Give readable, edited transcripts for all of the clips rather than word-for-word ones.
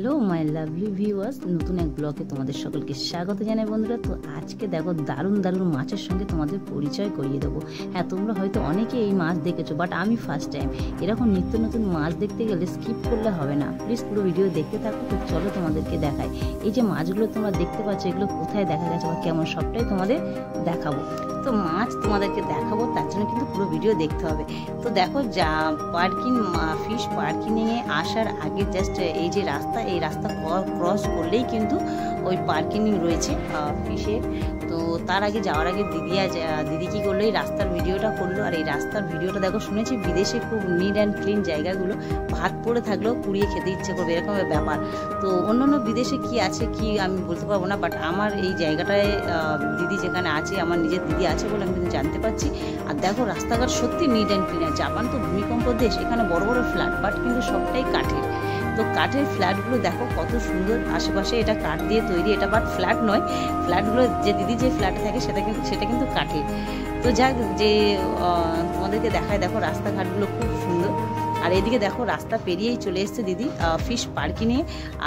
Hello my lovely viewers, নতুন এক ব্লগে তোমাদের সকলকে স্বাগত জানাই বন্ধুরা। তো আজকে দেখো দারুণ দারুণ মাছের সঙ্গে তোমাদের পরিচয় করিয়ে দেবো। হ্যাঁ, তোমরা হয়তো অনেকে এই মাছ দেখেছো, বাট আমি ফার্স্ট টাইম। এরকম নিত্য নতুন মাছ দেখতে গেলে স্কিপ করলে হবে না, প্লিজ পুরো ভিডিও দেখতে থাকো। তো চলো তোমাদেরকে দেখাই এই যে মাছগুলো তোমরা দেখতে পাচ্ছ, এগুলো কোথায় দেখা গেছে বা কেমন, সবটাই তোমাদের দেখাবো। তো মাছ তোমাদেরকে দেখাবো, তার জন্য কিন্তু পুরো ভিডিও দেখতে হবে। তো দেখো যা ফিশ পার্কিংয়ে আসার আগে জাস্ট এই যে রাস্তা, এই রাস্তা ক্রস করলেই কিন্তু ওই পার্কিং রয়েছে ফিশের। তো তার আগে যাওয়ার আগে দিদি কি করলো, এই রাস্তার ভিডিওটা করলো। আর এই রাস্তার ভিডিওটা দেখো, শুনেছি বিদেশে খুব নিট অ্যান্ড ক্লিন জায়গাগুলো, ভাত পড়ে থাকলেও কুড়িয়ে খেতে ইচ্ছে করবে, এরকম ব্যাপার। তো অন্যান্য বিদেশে কি আছে কি আমি বলতে পারবো না, বাট আমার এই জায়গাটায় দিদি যেখানে আছে, আমার নিজের দিদি আছে বলে আমি কিন্তু জানতে পারছি। আর দেখো রাস্তাঘাট সত্যি নিট অ্যান্ড ক্লিন। জাপান তো ভূমিকম্প দেশ, এখানে বড় বড় ফ্ল্যাট, বাট কিন্তু সবটাই কাঠের। তো কাঠের ফ্ল্যাটগুলো দেখো কত সুন্দর, আশেপাশে এটা কাঠ দিয়ে তৈরি, এটা বাট ফ্ল্যাট নয়। ফ্ল্যাটগুলো যে দিদি যে ফ্ল্যাটে থাকে সেটা কিন্তু কাঠের। তো যাক, যে তোমাদেরকে দেখায়, দেখো রাস্তাঘাটগুলো খুব সুন্দর। আর এইদিকে দেখো রাস্তা পেরিয়েই চলে এসছে দিদি ফিশ পার্কিংয়ে।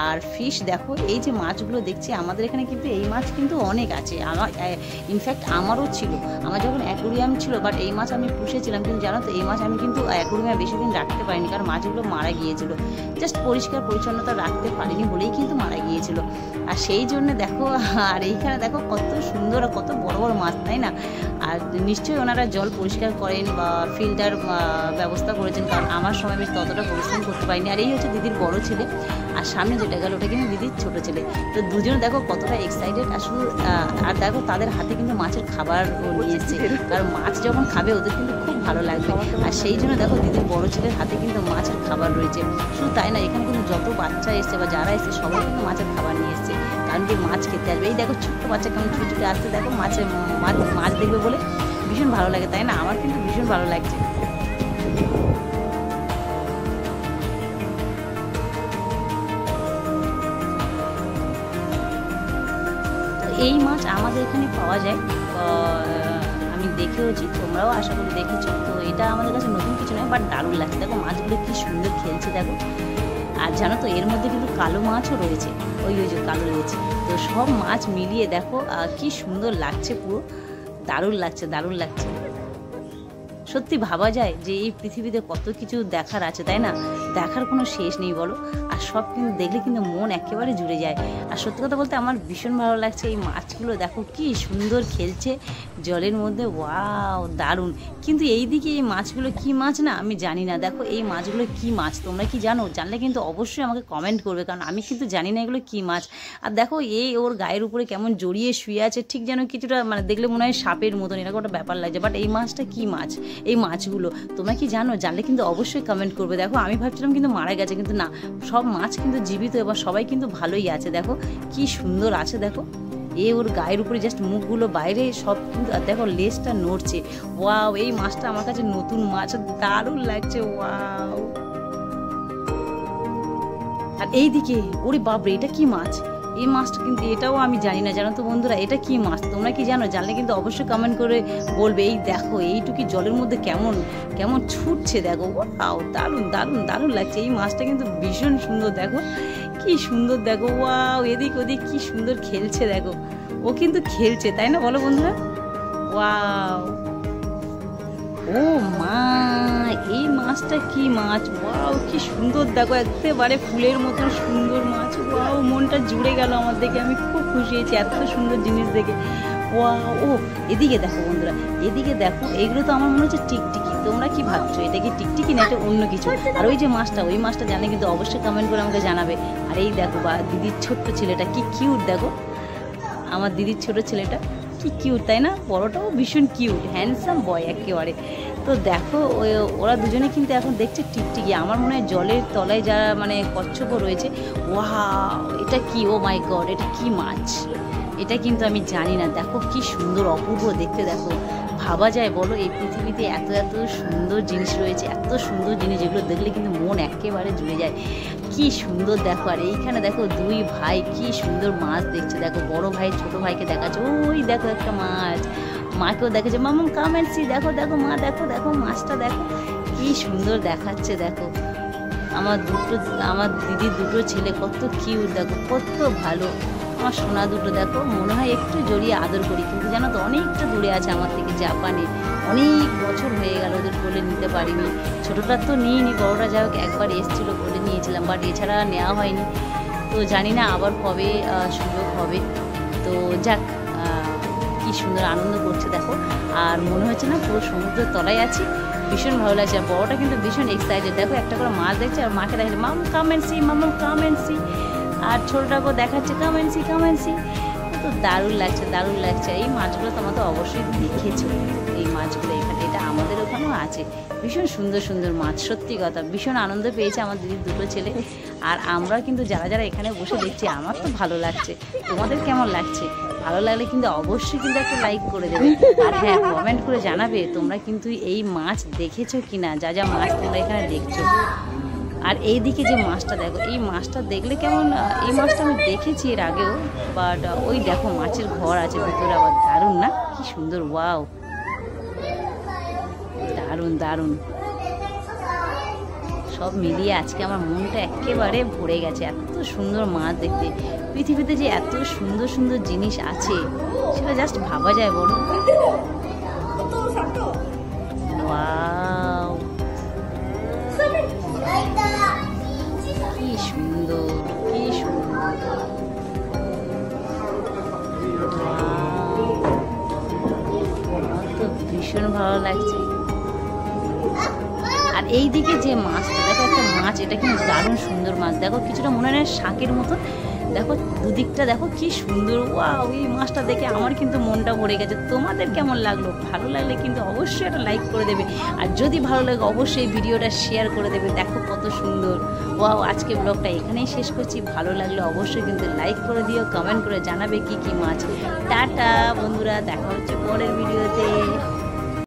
আর ফিশ দেখো, এই যে মাছগুলো দেখছি আমাদের এখানে কিন্তু এই মাছ কিন্তু অনেক আছে। আমার ইনফ্যাক্ট আমারও ছিল, আমার যখন অ্যাকোরিয়াম ছিল, বাট এই মাছ আমি পুষেছিলাম। কিন্তু জানো তো, এই মাছ আমি কিন্তু অ্যাকোরিয়ামে বেশি দিন রাখতে পারিনি, কারণ মাছগুলো মারা গিয়েছিল। জাস্ট পরিষ্কার পরিচ্ছন্নতা রাখতে পারিনি বলেই কিন্তু মারা গিয়েছিল। আর সেই জন্য দেখো, আর এইখানে দেখো কত সুন্দর আর কত বড় বড় মাছ, তাই না? আর নিশ্চয়ই ওনারা জল পরিষ্কার করেন বা ফিল্টার ব্যবস্থা করেছেন, কারণ আমার সময় আমি ততটা পরিশ্রম করতে পারিনি। আর এই হচ্ছে দিদির বড় ছেলে, আর সামনে যেটা গেল ওটা কিন্তু দিদির ছোট ছেলে। তো দুজনে দেখো কতটা এক্সাইটেড। আর শুধু আর দেখো তাদের হাতে কিন্তু মাছের খাবার নিয়ে এসছে, কারণ মাছ যখন খাবে ওদের কিন্তু খুব ভালো লাগবে। আর সেই জন্য দেখো দিদির বড় ছেলের হাতে কিন্তু মাছের খাবার রয়েছে। শুধু তাই না, এখানে কিন্তু যত বাচ্চা এসছে বা যারা এসছে সবাই কিন্তু মাছের খাবার নিয়ে এসছে, কারণ কি মাছ খেতে আসবে। এই দেখো ছোট্ট বাচ্চা কেমন ছুটে আসছে, দেখো মাছ দেখবে বলে ভীষণ ভালো লাগে, তাই না? আমার কিন্তু ভীষণ ভালো লাগছে। এই মাছ আমাদের এখানে পাওয়া যায়, আমি দেখেওছি, তোমরাও আশা করি দেখেছো। তো এটা আমাদের কাছে নতুন কিছু নয়, বাট দারুণ লাগছে। দেখো মাছগুলো কি সুন্দর খেলছে দেখো। আর জানো তো, এর মধ্যে কিন্তু কালো মাছও রয়েছে, ওই যে কালো রয়েছে। তো সব মাছ মিলিয়ে দেখো কি সুন্দর লাগছে, পুরো দারুণ লাগছে, দারুণ লাগছে। সত্যি ভাবা যায় যে এই পৃথিবীতে কত কিছু দেখার আছে, তাই না? দেখার কোনো শেষ নেই বলো। আর সব কিন্তু দেখলে কিন্তু মন একেবারে জুড়ে যায়। আর সত্যি কথা বলতে আমার ভীষণ ভালো লাগছে। এই মাছগুলো দেখো কি সুন্দর খেলছে জলের মধ্যে, ওয়াও দারুণ। কিন্তু এই দিকে এই মাছগুলো কি মাছ না আমি জানি না। দেখো এই মাছগুলো কি মাছ, তোমরা কি জানো? জানলে কিন্তু অবশ্যই আমাকে কমেন্ট করবে, কারণ আমি কিন্তু জানি না এগুলো কি মাছ। আর দেখো এই ওর গায়ের উপরে কেমন জড়িয়ে শুয়ে আছে, ঠিক যেন কিছুটা মানে দেখলে মনে হয় সাপের মতন, এরকম একটা ব্যাপার লাগছে। বাট এই মাছটা কি মাছ, এই মাছগুলো তোমরা কি জানো? জানলে কিন্তু অবশ্যই কমেন্ট করবে। দেখো আমি ভাবছিলাম কিন্তু মারা গেছে, কিন্তু না, সব মাছ কিন্তু জীবিত এবং সবাই কিন্তু ভালোই আছে। দেখো কি সুন্দর আছে, দেখো ওর গায়ের উপরে জাস্ট মুখগুলো বাইরে সব কিন্তু। আর দেখো লেজটা নড়ছে, ওয়াও। এই মাছটা আমার কাছে নতুন মাছ, দারুণ লাগছে, ওয়াও। আর এইদিকে ওরে বাপরে, এটা কি মাছ? এই মাছটা কিন্তু এটাও আমি জানি না, জানো তো বন্ধুরা, এটা কি মাছ তোমরা কি জানো? জানলে কিন্তু অবশ্যই কমেন্ট করে বলবে। এই দেখো এইটুকি জলের মধ্যে কেমন কেমন ছুটছে, দেখো ওয়াও, দারুণ দারুণ দারুণ লাগছে। এই মাছটা কিন্তু ভীষণ সুন্দর, দেখো কি সুন্দর, দেখো ওয়াও, এদিক ওদিক কি সুন্দর খেলছে, দেখো ও কিন্তু খেলছে, তাই না বলো বন্ধুরা? ওয়াও, ও মা, এই মাছটা কি মাছ? ওয়াও কি সুন্দর, দেখো একেবারে ফুলের মতন সুন্দর মাছ। ওয়াও, মনটা জুড়ে গেল আমার দেখে, আমি খুব খুশি হয়েছি এত সুন্দর জিনিস দেখে। ওয়াও, ও এদিকে দেখো বন্ধুরা, এদিকে দেখো, এগুলো তো আমার মনে হচ্ছে টিকটিকি। তোমরা কি ভাবছো, এটা কি টিকটিকি না এটা অন্য কিছু? আর ওই যে মাছটা, ওই মাছটা জানে কিন্তু অবশ্যই কমেন্ট করে আমাকে জানাবে। আর এই দেখো বা দিদির ছোট্ট ছেলেটা কি কিউট, দেখো আমার দিদির ছোট ছেলেটা কি কিউট, তাই না? বড়টাও ভীষণ কিউট, হ্যান্ডসাম বয় একেবারে। তো দেখো ওরা দুজনে কিন্তু এখন দেখছে টিকটিকি। আমার মনে হয় জলের তলায় যারা মানে কচ্ছপও রয়েছে। ওয়াও, এটা কি, ও মাই গড, এটা কি মাছ? এটা কিন্তু আমি জানি না। দেখো কি সুন্দর, অপূর্ব দেখতে। দেখো ভাবা যায় বলো, এই পৃথিবীতে এত এত সুন্দর জিনিস রয়েছে, এত সুন্দর জিনিস যেগুলো দেখলে কিন্তু মন একেবারে জুড়ে যায়। কি সুন্দর দেখো। আর এইখানে দেখো দুই ভাই কি সুন্দর মাছ দেখছে, দেখো বড় ভাই ছোট ভাইকে দেখাচ্ছে। ওই দেখো একটা মাছ, মাকেও দেখেছে, মামা কাম এন্ড সি, দেখো দেখো মা, দেখো দেখো মাছটা দেখো কি সুন্দর দেখাচ্ছে, দেখো আমার দিদির দুটো ছেলে কত কিউট, দেখো কত ভালো। আমার সোনা দুটো দেখো, মনে হয় একটু জড়িয়ে আদর করি, কিন্তু জানো তো অনেকটা দূরে আছে আমার থেকে, জাপানে। অনেক বছর হয়ে গেল ওদের কোলে নিতে পারিনি। ছোটোটার তো নিইনি, বড়োটা যাই হোক একবার এসেছিলো, কোলে নিয়েছিলাম, বাট এছাড়া নেওয়া হয়নি। তো জানি না আবার কবে সুযোগ হবে। তো যাক, কি সুন্দর আনন্দ করছে দেখো। আর মনে হচ্ছে না পুরো সমুদ্রের তলায় আছি, ভীষণ ভালো লাগছে। আর বড়োটা কিন্তু ভীষণ এক্সাইটেড, দেখো একটা করে মাছ দেখছে আর মাকে দেখাচ্ছে mum come and see, mum come and see. আর ছোটোটাকেও দেখাচ্ছে come and see, come and see. তো দারুণ লাগছে, দারুণ লাগছে। এই মাছগুলো তোমরা তো অবশ্যই দেখেছো, এই মাছগুলো এখানে, এটা আমাদের ওখানেও আছে। ভীষণ সুন্দর সুন্দর মাছ, সত্যি কথা। ভীষণ আনন্দ পেয়েছে আমার দিদির দুটো ছেলে। আর আমরা কিন্তু যারা যারা এখানে বসে দেখছি, আমার তো ভালো লাগছে। তোমাদের কেমন লাগছে? ভালো লাগলে কিন্তু অবশ্যই কিন্তু একটা লাইক করে দেবে। আর হ্যাঁ, কমেন্ট করে জানাবে তোমরা কিন্তু এই মাছ দেখেছো কিনা, যা যা মাছ তোমরা এখানে দেখছো। আর এই দিকে যে মাছটা দেখো, এই মাছটা দেখলে কেমন, এই মাছটা আমি দেখেছি এর আগেও, বাট ওই দেখো মাছের ঘর আছে ভিতরে, আবার দারুণ না, কি সুন্দর, ওয়াও, দারুণ দারুণ। সব মিলিয়ে আজকে আমার মনটা একেবারে ভরে গেছে। এত সুন্দর মাছ দেখতে, পৃথিবীতে যে এত সুন্দর সুন্দর জিনিস আছে সেটা জাস্ট ভাবা যায়, বলো। ওয়াও, কি সুন্দর, কি সুন্দর, আমার তো ভীষণ ভালো লাগছে। আর এই দিকে যে মাছটা দেখো, একটা মাছ, এটা কিন্তু দারুণ সুন্দর মাছ, দেখো কিছুটা মনে হয় শাকের মতন, দেখো দুদিকটা দেখো কি সুন্দর। ওয়াও, এই মাছটা দেখে আমার কিন্তু মনটা ভরে গেছে। তোমাদের কেমন লাগলো? ভালো লাগলে কিন্তু অবশ্যই একটা লাইক করে দেবে, আর যদি ভালো লাগে অবশ্যই ভিডিওটা শেয়ার করে দেবে। দেখো কত সুন্দর। ওয়াও, আজকে ব্লগটা এখানেই শেষ করছি। ভালো লাগলে অবশ্যই কিন্তু লাইক করে দিও, কমেন্ট করে জানাবে কি কি মাছ। টাটা বন্ধুরা, দেখা হচ্ছে পরের ভিডিওতে।